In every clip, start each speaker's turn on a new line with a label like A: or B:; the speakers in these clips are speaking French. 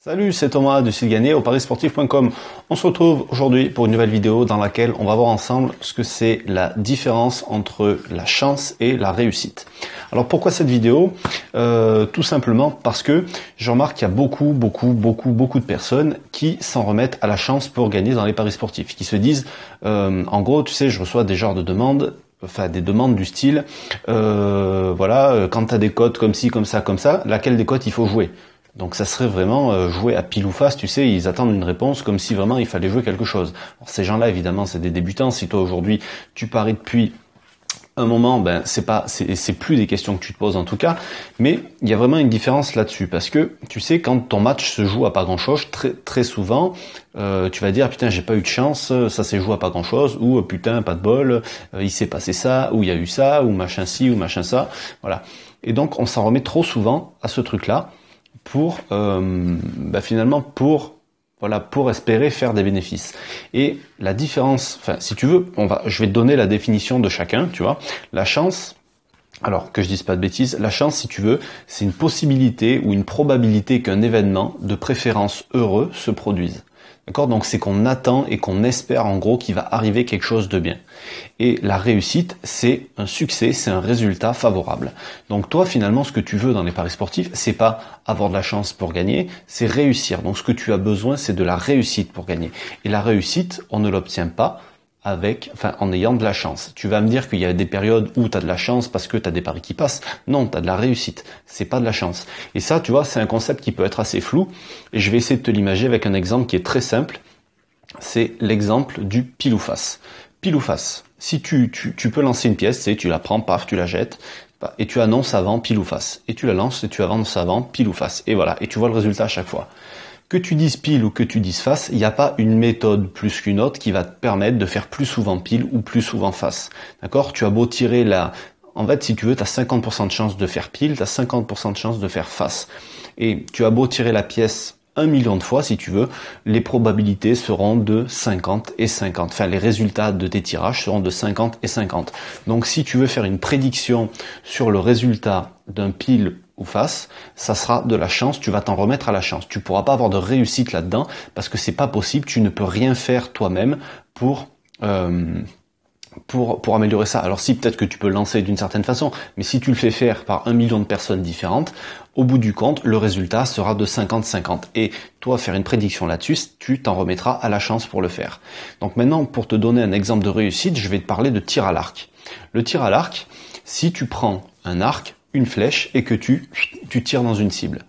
A: Salut, c'est Thomas de site gagné au parisportif.com. On se retrouve aujourd'hui pour une nouvelle vidéo dans laquelle on va voir ensemble ce que c'est la différence entre la chance et la réussite. Alors pourquoi cette vidéo? Tout simplement parce que je remarque qu'il y a beaucoup de personnes qui s'en remettent à la chance pour gagner dans les paris sportifs, qui se disent, en gros, tu sais, je reçois des genres de demandes, enfin des demandes du style, voilà, quand tu as des cotes comme ci, comme ça, laquelle des cotes il faut jouer? Donc ça serait vraiment jouer à pile ou face, tu sais, ils attendent une réponse comme si vraiment il fallait jouer quelque chose. Alors, ces gens-là, évidemment, c'est des débutants. Si toi aujourd'hui tu paries depuis un moment, ben c'est plus des questions que tu te poses en tout cas, mais il y a vraiment une différence là-dessus parce que tu sais, quand ton match se joue à pas grand-chose, très souvent, tu vas dire putain j'ai pas eu de chance, ça s'est joué à pas grand-chose, ou putain pas de bol, il s'est passé ça, ou il y a eu ça, ou machin ci, ou machin ça, voilà. Et donc on s'en remet trop souvent à ce truc-là pour finalement pour espérer faire des bénéfices. Et la différence, enfin si tu veux, je vais te donner la définition de chacun, tu vois. La chance, alors que je dise pas de bêtises, la chance, si tu veux, c'est une possibilité ou une probabilité qu'un événement, de préférence heureux, se produise. D'accord? Donc c'est qu'on attend et qu'on espère en gros qu'il va arriver quelque chose de bien. Et la réussite, c'est un succès, c'est un résultat favorable. Donc toi finalement ce que tu veux dans les paris sportifs, c'est pas avoir de la chance pour gagner, c'est réussir. Donc ce que tu as besoin, c'est de la réussite pour gagner. Et la réussite, on ne l'obtient pas en ayant de la chance. Tu vas me dire qu'il y a des périodes où tu as de la chance parce que tu as des paris qui passent. Non, tu as de la réussite. C'est pas de la chance. Et ça, tu vois, c'est un concept qui peut être assez flou. Et je vais essayer de te l'imager avec un exemple qui est très simple. C'est l'exemple du pile ou face. Pile ou face. Si tu peux lancer une pièce, tu la prends, paf, tu la jettes, et tu annonces avant pile ou face. Et tu la lances et tu annonces avant pile ou face. Et voilà. Et tu vois le résultat à chaque fois. Que tu dises pile ou que tu dises face, il n'y a pas une méthode plus qu'une autre qui va te permettre de faire plus souvent pile ou plus souvent face. D'accord? Tu as beau tirer en fait, si tu veux, tu as 50% de chance de faire pile, tu as 50% de chance de faire face. Et tu as beau tirer la pièce 1 million de fois, si tu veux, les probabilités seront de 50 et 50. Enfin, les résultats de tes tirages seront de 50 et 50. Donc, si tu veux faire une prédiction sur le résultat d'un pile ou face, ça sera de la chance, tu vas t'en remettre à la chance. Tu pourras pas avoir de réussite là-dedans parce que c'est pas possible, tu ne peux rien faire toi-même pour améliorer ça. Alors si, peut-être que tu peux le lancer d'une certaine façon, mais si tu le fais faire par 1 million de personnes différentes, au bout du compte, le résultat sera de 50-50. Et toi, faire une prédiction là-dessus, tu t'en remettras à la chance pour le faire. Donc maintenant, pour te donner un exemple de réussite, je vais te parler de tir à l'arc. Le tir à l'arc, si tu prends un arc, une flèche, et que tu tires dans une cible,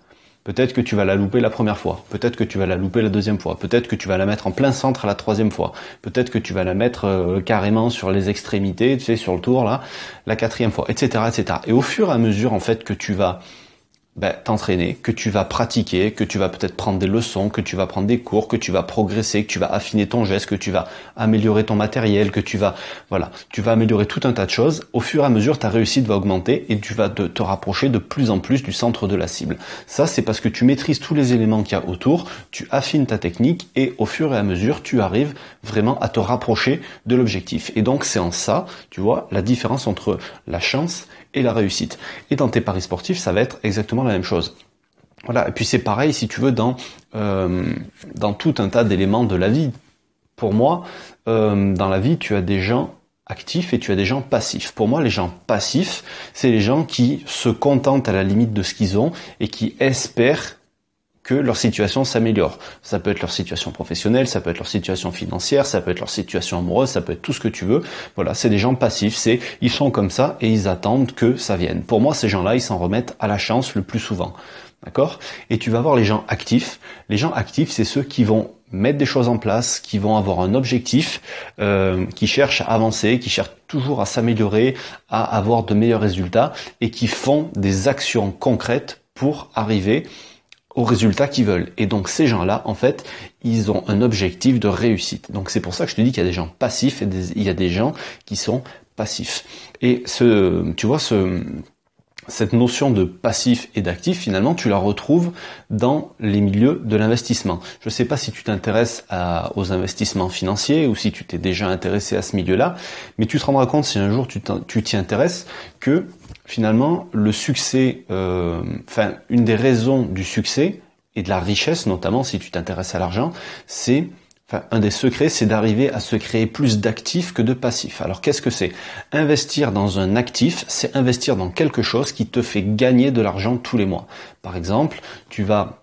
A: peut-être que tu vas la louper la première fois, peut-être que tu vas la louper la deuxième fois, peut-être que tu vas la mettre en plein centre la troisième fois, peut-être que tu vas la mettre carrément sur les extrémités, tu sais, sur le tour là, la quatrième fois, etc., etc. Et au fur et à mesure en fait que tu vas t'entraîner, que tu vas pratiquer, que tu vas peut-être prendre des leçons, que tu vas prendre des cours, que tu vas progresser, que tu vas affiner ton geste, que tu vas améliorer ton matériel, que tu vas améliorer tout un tas de choses. Au fur et à mesure, ta réussite va augmenter et tu vas te rapprocher de plus en plus du centre de la cible. Ça, c'est parce que tu maîtrises tous les éléments qu'il y a autour, tu affines ta technique et au fur et à mesure, tu arrives vraiment à te rapprocher de l'objectif. Et donc, c'est en ça, tu vois, la différence entre la chance et la réussite. Et dans tes paris sportifs, ça va être exactement la même chose. Voilà. Et puis c'est pareil, si tu veux, dans tout un tas d'éléments de la vie. Pour moi, dans la vie, tu as des gens actifs et tu as des gens passifs. Pour moi, les gens passifs, c'est les gens qui se contentent à la limite de ce qu'ils ont et qui espèrent que leur situation s'améliore. Ça peut être leur situation professionnelle, ça peut être leur situation financière, ça peut être leur situation amoureuse, ça peut être tout ce que tu veux. Voilà, c'est des gens passifs, ils sont comme ça et ils attendent que ça vienne. Pour moi, ces gens-là, ils s'en remettent à la chance le plus souvent. D'accord? Et tu vas voir les gens actifs. Les gens actifs, c'est ceux qui vont mettre des choses en place, qui vont avoir un objectif, qui cherchent à avancer, qui cherchent toujours à s'améliorer, à avoir de meilleurs résultats et qui font des actions concrètes pour arriver aux résultats qu'ils veulent. Et donc ces gens-là, en fait, ils ont un objectif de réussite. Donc c'est pour ça que je te dis qu'il y a des gens passifs et il y a des gens qui sont passifs. Et cette notion de passif et d'actif, finalement, tu la retrouves dans les milieux de l'investissement. Je ne sais pas si tu t'intéresses aux investissements financiers ou si tu t'es déjà intéressé à ce milieu-là, mais tu te rendras compte, si un jour tu t'y intéresses, que finalement, le succès, une des raisons du succès, et de la richesse, notamment si tu t'intéresses à l'argent, c'est, enfin, un des secrets, c'est d'arriver à se créer plus d'actifs que de passifs. Alors qu'est-ce que c'est? Investir dans un actif, c'est investir dans quelque chose qui te fait gagner de l'argent tous les mois. Par exemple, tu vas...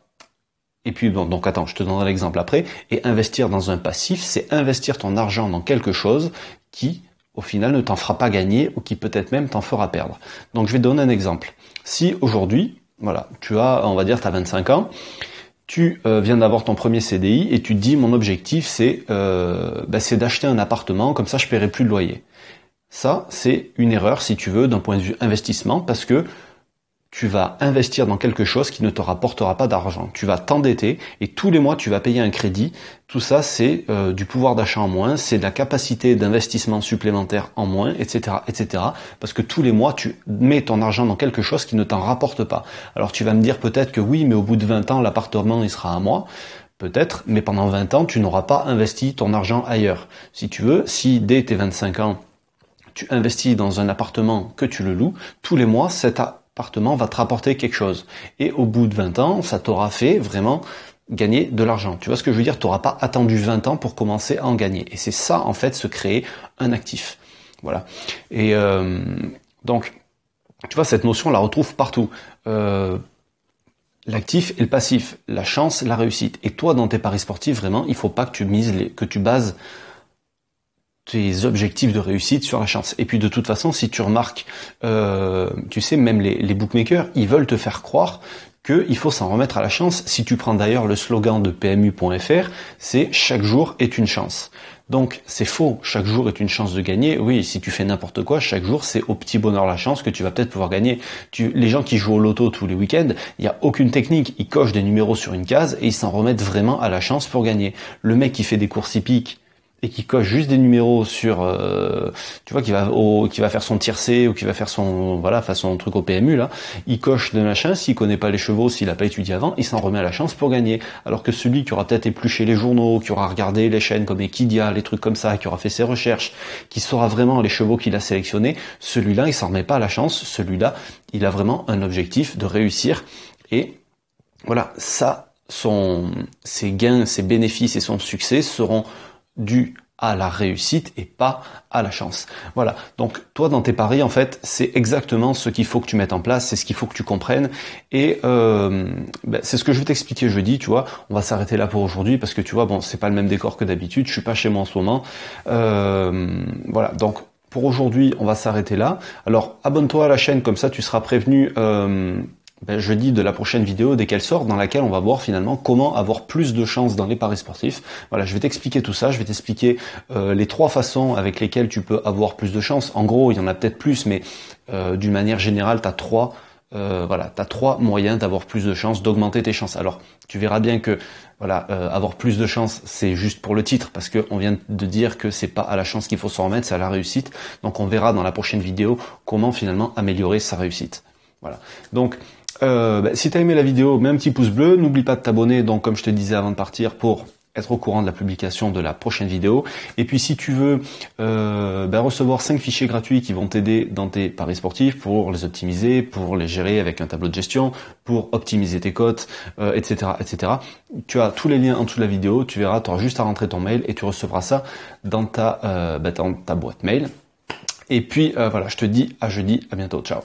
A: Et puis, bon, donc attends, je te donnerai l'exemple après. Et investir dans un passif, c'est investir ton argent dans quelque chose qui, au final, ne t'en fera pas gagner ou qui peut-être même t'en fera perdre. Donc je vais te donner un exemple. Si aujourd'hui, voilà, tu as, on va dire, tu as 25 ans, tu viens d'avoir ton premier CDI et tu te dis mon objectif c'est d'acheter un appartement, comme ça je paierai plus de loyer. Ça, c'est une erreur si tu veux d'un point de vue investissement parce que tu vas investir dans quelque chose qui ne te rapportera pas d'argent. Tu vas t'endetter et tous les mois tu vas payer un crédit. Tout ça c'est du pouvoir d'achat en moins, c'est de la capacité d'investissement supplémentaire en moins, etc., etc. Parce que tous les mois tu mets ton argent dans quelque chose qui ne t'en rapporte pas. Alors tu vas me dire peut-être que oui, mais au bout de 20 ans l'appartement il sera à moi. Peut-être, mais pendant 20 ans tu n'auras pas investi ton argent ailleurs. Si tu veux, si dès tes 25 ans tu investis dans un appartement que tu le loues, tous les mois cet appartement va te rapporter quelque chose. Et au bout de 20 ans, ça t'aura fait vraiment gagner de l'argent. Tu vois ce que je veux dire? Tu n'auras pas attendu 20 ans pour commencer à en gagner. Et c'est ça, en fait, se créer un actif. Voilà. Et donc, tu vois, cette notion, on la retrouve partout. L'actif et le passif, la chance, la réussite. Et toi, dans tes paris sportifs, vraiment, il faut pas que tu mises, que tu bases tes objectifs de réussite sur la chance. Et puis de toute façon, si tu remarques, tu sais, même les bookmakers, ils veulent te faire croire qu'il faut s'en remettre à la chance. Si tu prends d'ailleurs le slogan de PMU.fr, c'est « Chaque jour est une chance ». Donc c'est faux, chaque jour est une chance de gagner. Oui, si tu fais n'importe quoi, chaque jour c'est au petit bonheur la chance que tu vas peut-être pouvoir gagner. Les gens qui jouent au loto tous les week-ends, il n'y a aucune technique. Ils cochent des numéros sur une case et ils s'en remettent vraiment à la chance pour gagner. Le mec qui fait des courses hippiques, et qui coche juste des numéros sur, tu vois, qui va faire son tiercé ou qui va faire son, voilà, son truc au PMU là, il coche de machin, s'il connaît pas les chevaux, s'il a pas étudié avant, il s'en remet à la chance pour gagner. Alors que celui qui aura peut-être épluché les journaux, qui aura regardé les chaînes comme Equidia, les trucs comme ça, qui aura fait ses recherches, qui saura vraiment les chevaux qu'il a sélectionnés, celui-là, il s'en remet pas à la chance, celui-là, il a vraiment un objectif de réussir. Et voilà, ça, ses gains, ses bénéfices et son succès seront dû à la réussite et pas à la chance. Voilà. Donc, toi, dans tes paris, en fait, c'est exactement ce qu'il faut que tu mettes en place, c'est ce qu'il faut que tu comprennes. Et c'est ce que je vais t'expliquer jeudi, tu vois. On va s'arrêter là pour aujourd'hui parce que, tu vois, bon, c'est pas le même décor que d'habitude. Je suis pas chez moi en ce moment. Voilà. Donc, pour aujourd'hui, on va s'arrêter là. Alors, abonne-toi à la chaîne, comme ça, tu seras prévenu jeudi de la prochaine vidéo dès qu'elle sort, dans laquelle on va voir finalement comment avoir plus de chance dans les paris sportifs. Voilà, je vais t'expliquer tout ça, je vais t'expliquer les 3 façons avec lesquelles tu peux avoir plus de chance. En gros, il y en a peut-être plus, mais d'une manière générale, t'as 3 moyens d'avoir plus de chance, d'augmenter tes chances. Alors, tu verras bien que voilà, avoir plus de chance, c'est juste pour le titre, parce que on vient de dire que c'est pas à la chance qu'il faut s'en remettre, c'est à la réussite. Donc, on verra dans la prochaine vidéo comment finalement améliorer sa réussite. Voilà. Donc, si tu as aimé la vidéo, mets un petit pouce bleu, n'oublie pas de t'abonner, donc comme je te disais avant de partir, pour être au courant de la publication de la prochaine vidéo. Et puis si tu veux recevoir 5 fichiers gratuits qui vont t'aider dans tes paris sportifs pour les optimiser, pour les gérer avec un tableau de gestion, pour optimiser tes cotes, etc., etc. Tu as tous les liens en dessous de la vidéo, tu verras, tu auras juste à rentrer ton mail et tu recevras ça dans ta boîte mail. Et puis voilà, je te dis à jeudi, à bientôt, ciao.